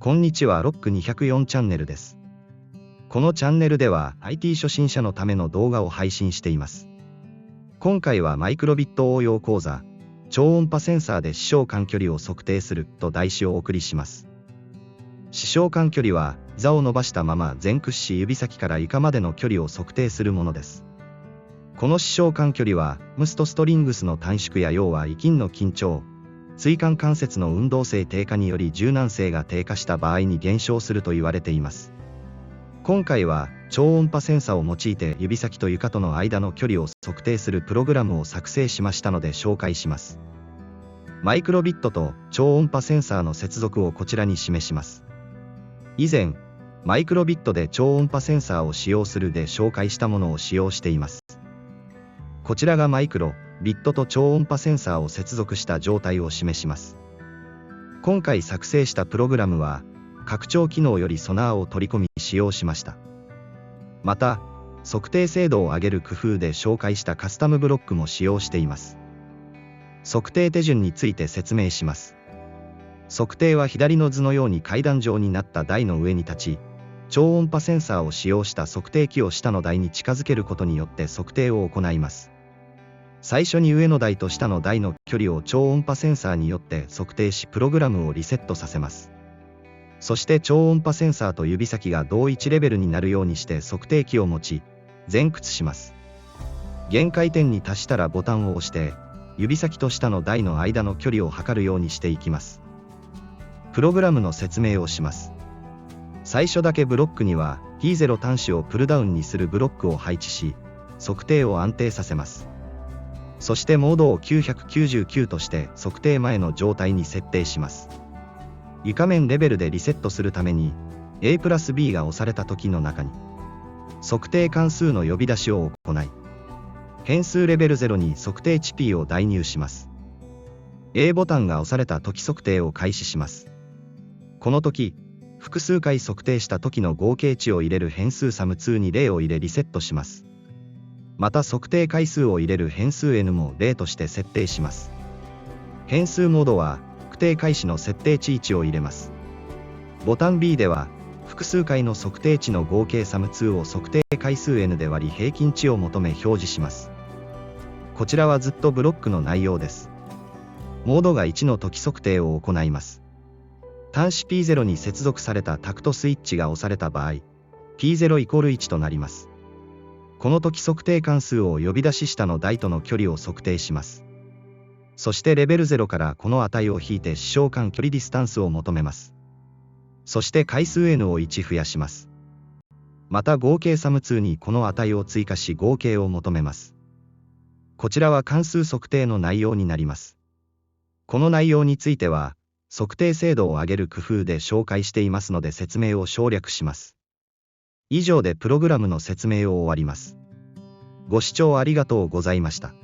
こんにちは、ロック204チャンネルです。このチャンネルでは IT 初心者のための動画を配信しています。今回はマイクロビット応用講座、超音波センサーで視床間距離を測定すると題しをお送りします。視床間距離は、膝を伸ばしたまま前屈し指先から床までの距離を測定するものです。この視床間距離は、ムストストリングスの短縮や要は胃筋の緊張、椎間関節の運動性低下により柔軟性が低下した場合に減少すると言われています。今回は超音波センサーを用いて指先と床との間の距離を測定するプログラムを作成しましたので紹介します。マイクロビットと超音波センサーの接続をこちらに示します。以前、マイクロビットで超音波センサーを使用するで紹介したものを使用しています。こちらがマイクロビットと超音波センサーを接続した状態を示します。今回作成したプログラムは、拡張機能よりソナーを取り込み使用しました。また、測定精度を上げる工夫で紹介したカスタムブロックも使用しています。測定手順について説明します。測定は左の図のように階段状になった台の上に立ち、超音波センサーを使用した測定器を下の台に近づけることによって測定を行います。最初に上の台と下の台の距離を超音波センサーによって測定しプログラムをリセットさせます。そして超音波センサーと指先が同一レベルになるようにして測定器を持ち、前屈します。限界点に達したらボタンを押して、指先と下の台の間の距離を測るようにしていきます。プログラムの説明をします。最初だけブロックには P0 端子をプルダウンにするブロックを配置し、測定を安定させます。そしてモードを999として測定前の状態に設定します。床面レベルでリセットするために A プラス B が押された時の中に測定関数の呼び出しを行い、変数レベル0に測定値 P を代入します。A ボタンが押された時測定を開始します。この時、複数回測定した時の合計値を入れる変数 sum2 に0を入れリセットします。また測定回数を入れる変数 n も0として設定します。変数モードは、測定開始の設定値1を入れます。ボタン B では、複数回の測定値の合計 sum2 を測定回数 n で割り平均値を求め表示します。こちらはずっとブロックの内容です。モードが1の時測定を行います。端子 P0 に接続されたタクトスイッチが押された場合、P0 イコール1となります。この時測定関数を呼び出し下の台との距離を測定します。そしてレベル0からこの値を引いて視床間距離ディスタンスを求めます。そして回数 n を1増やします。また合計 sum2 にこの値を追加し合計を求めます。こちらは関数測定の内容になります。この内容については、測定精度を上げる工夫で紹介していますので説明を省略します。以上でプログラムの説明を終わります。ご視聴ありがとうございました。